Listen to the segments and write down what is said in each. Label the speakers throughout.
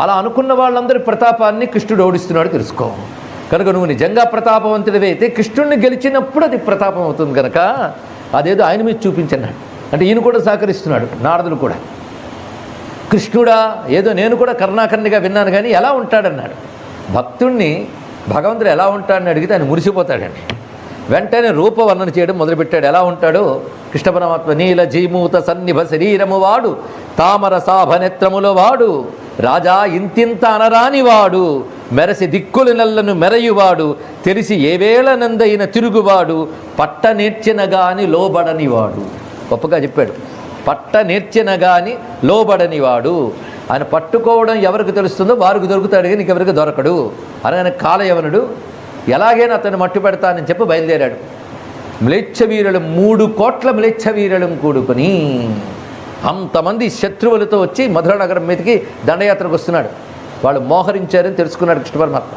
Speaker 1: అలా అనుకున్న వాళ్ళందరి ప్రతాపాన్ని కృష్ణుడు ఓడిస్తున్నాడు తెలుసుకో. కనుక నువ్వు నిజంగా ప్రతాపవంతుడివైతే కృష్ణుడిని గెలిచినప్పుడు అది ప్రతాపం అవుతుంది కనుక అదేదో ఆయన మీద చూపించన్నాడు. అంటే ఈయన కూడా సహకరిస్తున్నాడు, నారదుడు కూడా. కృష్ణుడా ఏదో నేను కూడా కర్ణాకర్ణిగా విన్నాను కానీ ఎలా ఉంటాడన్నాడు. భక్తుణ్ణి భగవంతుడు ఎలా ఉంటాడని అడిగితే ఆయన మురిసిపోతాడండి. వెంటనే రూపవర్ణన చేయడం మొదలుపెట్టాడు. ఎలా ఉంటాడో కృష్ణ పరమాత్మ నీల జీమూత సన్నిభ శరీరము వాడు, తామర సాభ నేత్రముల వాడు, రాజా ఇంతింత అనరానివాడు, మెరసి దిక్కులు నెల్లను మెరయువాడు, తెలిసి ఏవేళ నందైన తిరుగువాడు, పట్ట నేర్చిన గాని లోబడనివాడు. గొప్పగా చెప్పాడు. పట్ట నేర్చిన గాని లోబడనివాడు. ఆయన పట్టుకోవడం ఎవరికి తెలుస్తుందో వారికి దొరుకుతాడు కానీ ఇంకెవరికి దొరకడు. అనగానే కాలయవనుడు ఎలాగైనా అతను మట్టు పెడతానని చెప్పి బయలుదేరాడు. మ్లేచ్ఛవీరులు 3 కోట్ల మ్లేచ్ఛవీరులం కూడుకొని అంతమంది శత్రువులతో వచ్చి మధుర నగరం మీదకి దండయాత్రకు వస్తున్నాడు. వాళ్ళు మోహరించారని తెలుసుకున్నాడు కృష్ణ పరమాత్మ.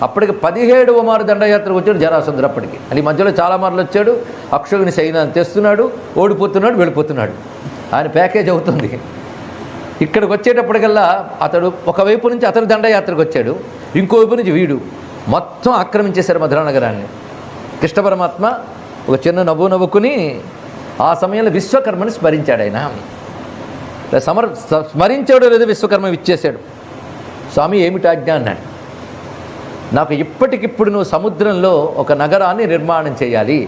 Speaker 1: అప్పటికి 17వ మారు దండయాత్రకు వచ్చాడు జరాసంధుడు. అప్పటికి అది మధ్యలో చాలా మార్లు వచ్చాడు. అక్షుని సైన్యాన్ని తెస్తున్నాడు, ఓడిపోతున్నాడు, వెళ్ళిపోతున్నాడు. ఆయన ప్యాకేజ్ అవుతుంది. ఇక్కడికి వచ్చేటప్పటికల్లా అతడు ఒకవైపు నుంచి అతను దండయాత్రకు వచ్చాడు, ఇంకోవైపు నుంచి వీడు మొత్తం ఆక్రమించేశారు మధురా నగరాన్ని. కృష్ణ పరమాత్మ ఒక చిన్న నవ్వుకుని ఆ సమయంలో విశ్వకర్మని స్మరించాడు. ఆయన స్మరించాడు లేదో విశ్వకర్మ ఇచ్చేశాడు. స్వామి ఏమిటి ఆజ్ఞ అన్నాడు. నాకు ఇప్పటికిప్పుడు నువ్వు సముద్రంలో ఒక నగరాన్ని నిర్మాణం చేయాలి.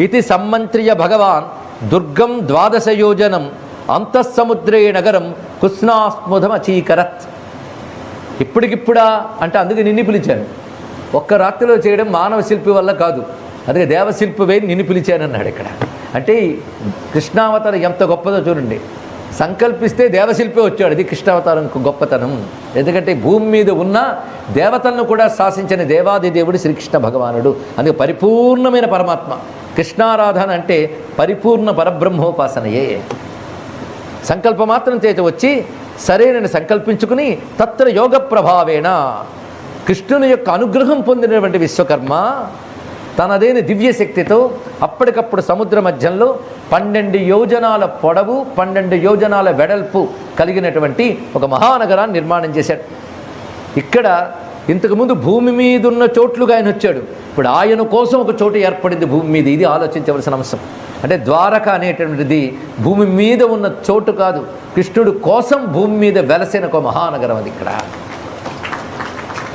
Speaker 1: ఇది సమ్మంత్రియ భగవాన్ దుర్గం 12 యోజనం అంతఃసముద్రే నగరం కుస్నాస్ముదమచీకరత్. ఇప్పటికిప్పుడా అంటే అందుకే నిన్ను పిలిచాను. ఒక్క రాత్రిలో చేయడం మానవ శిల్పి వల్ల కాదు, అందుకే దేవశిల్పివై నిన్ను పిలిచానన్నాడు. ఇక్కడ అంటే కృష్ణావతారం ఎంత గొప్పదో చూడండి. సంకల్పిస్తే దేవశిల్పి వచ్చాడు. అది కృష్ణావతారం గొప్పతనం. ఎందుకంటే భూమి మీద ఉన్న దేవతలను కూడా శాసించిన దేవాదిదేవుడు శ్రీకృష్ణ భగవానుడు. అందుకే పరిపూర్ణమైన పరమాత్మ. కృష్ణారాధన అంటే పరిపూర్ణ పరబ్రహ్మోపాసనయే. సంకల్పమాత్రం చేత వచ్చి సరేనని సంకల్పించుకుని తత్ర యోగ ప్రభావేణ కృష్ణుని యొక్క అనుగ్రహం పొందినటువంటి విశ్వకర్మ తనదైన దివ్యశక్తితో అప్పటికప్పుడు సముద్ర మధ్యంలో 12 యోజనాల పొడవు 12 యోజనాల వెడల్పు కలిగినటువంటి ఒక మహానగరాన్ని నిర్మాణం చేశాడు. ఇక్కడ ఇంతకుముందు భూమి మీద ఉన్న చోట్లుగా ఆయన వచ్చాడు. ఇప్పుడు ఆయన కోసం ఒక చోటు ఏర్పడింది భూమి మీద. ఇది ఆలోచించవలసిన అంశం. అంటే ద్వారక అనేటువంటిది భూమి మీద ఉన్న చోటు కాదు, కృష్ణుడు కోసం భూమి మీద వెలసిన ఒక మహానగరం అది. ఇక్కడ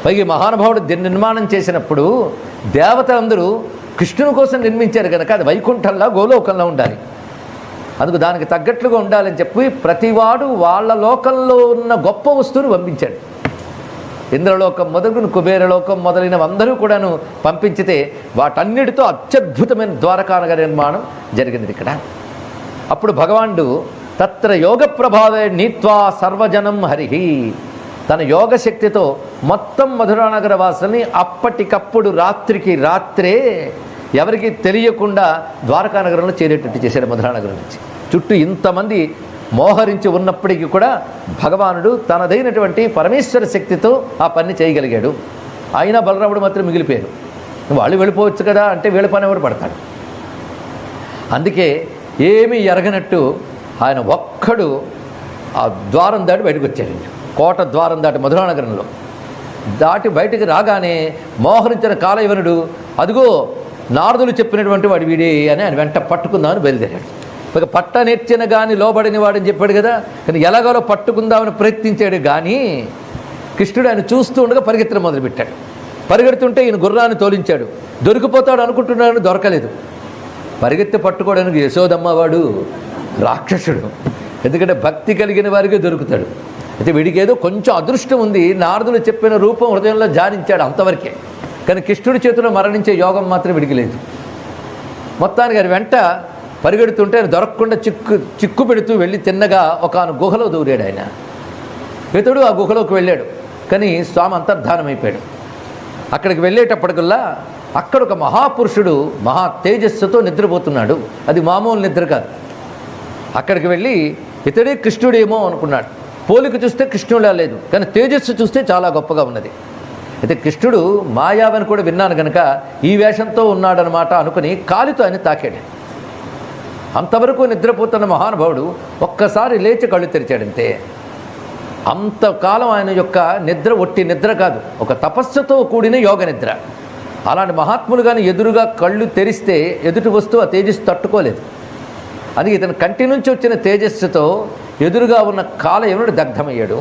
Speaker 1: పైగా మహానుభావుడు దీన్ని నిర్మాణం చేసినప్పుడు దేవతలందరూ కృష్ణుని కోసం నిర్మించారు కనుక అది వైకుంఠంలా గోలోకంలో ఉండాలి. అందుకు దానికి తగ్గట్లుగా ఉండాలని చెప్పి ప్రతివాడు వాళ్ళ లోకంలో ఉన్న గొప్ప వస్తువును పంపించాడు. ఇంద్రలోకం మొదలుగును కుబేరలోకం మొదలైనవందరూ కూడాను పంపించితే వాటన్నిటితో అత్యద్భుతమైన ద్వారకానగర నిర్మాణం జరిగింది ఇక్కడ. అప్పుడు భగవానుడు తత్ర యోగ ప్రభావే నీత్వా సర్వజనం హరిహి తన యోగశక్తితో మొత్తం మధురానగర వాసుల్ని అప్పటికప్పుడు రాత్రికి రాత్రే ఎవరికి తెలియకుండా ద్వారకానగరంలో చేరేటట్టు చేశాడు. మధురానగరం నుంచి చుట్టూ ఇంతమంది మోహరించి ఉన్నప్పటికీ కూడా భగవానుడు తనదైనటువంటి పరమేశ్వర శక్తితో ఆ పని చేయగలిగాడు. అయినా బలరాముడు మాత్రం మిగిలిపోయారు. వాళ్ళు వెళ్ళిపోవచ్చు కదా అంటే వీళ్ళ పని ఎవరు పడతాడు. అందుకే ఏమీ ఎరగనట్టు ఆయన ఒక్కడు ఆ ద్వారం దాటి బయటకు వచ్చాడు. కోట ద్వారం దాటి మధురానగరంలో దాటి బయటికి రాగానే మోహరించిన కాలయవనుడు అదిగో నారదులు చెప్పినటువంటి వాడు వీడే అని ఆయన వెంట పట్టుకుందామని బయలుదేరాడు. ఇక పట్ట నేర్చిన కానీ లోబడిన వాడని చెప్పాడు కదా, కానీ ఎలాగోలో పట్టుకుందామని ప్రయత్నించాడు. కానీ కృష్ణుడు ఆయన చూస్తూ ఉండగా పరిగెత్తడం మొదలుపెట్టాడు. పరిగెడుతుంటే ఈయన గుర్రాన్ని తోలించాడు. దొరికిపోతాడు అనుకుంటున్నాడు, దొరకలేదు. పరిగెత్తి పట్టుకోవడానికి యశోదమ్మ వాడు రాక్షసుడు. ఎందుకంటే భక్తి కలిగిన వారికి దొరుకుతాడు. అయితే వీడికి ఏదో కొంచెం అదృష్టం ఉంది. నారదులు చెప్పిన రూపం హృదయంలో జారించాడు అంతవరకే. కానీ కృష్ణుడి చేతిలో మరణించే యోగం మాత్రం వీడికి లేదు. మొత్తానికి ఆయన వెంట పరిగెడుతుంటే ఆయన దొరకకుండా చిక్కు పెడుతూ వెళ్ళి తిన్నగా ఒక గుహలో దూరాడు. ఆయన ఇతడు ఆ గుహలోకి వెళ్ళాడు. కానీ స్వామి అంతర్ధానం అయిపోయాడు. అక్కడికి వెళ్ళేటప్పటికల్లా అక్కడ ఒక మహాపురుషుడు మహా తేజస్సుతో నిద్రపోతున్నాడు. అది మామూలు నిద్ర కాదు. అక్కడికి వెళ్ళి ఇతడే కృష్ణుడేమో అనుకున్నాడు. పోలిక చూస్తే కృష్ణుడా లేదు, కానీ తేజస్సు చూస్తే చాలా గొప్పగా ఉన్నది. అయితే కృష్ణుడు మాయావని కూడా విన్నాను కనుక ఈ వేషంతో ఉన్నాడనమాట అనుకుని కాలితో ఆయన తాకాడు. అంతవరకు నిద్రపోతున్న మహానుభావుడు ఒక్కసారి లేచి కళ్ళు తెరిచాడంతే. అంతకాలం ఆయన యొక్క నిద్ర ఒట్టి నిద్ర కాదు, ఒక తపస్సుతో కూడిన యోగ నిద్ర. అలాంటి మహాత్ములు కానీ ఎదురుగా కళ్ళు తెరిస్తే ఎదుటి వస్తువు ఆ తేజస్సు తట్టుకోలేదు. అది ఇతని కంటి నుంచి వచ్చిన తేజస్సుతో ఎదురుగా ఉన్న కాలయవనుడు దగ్ధమయ్యాడు.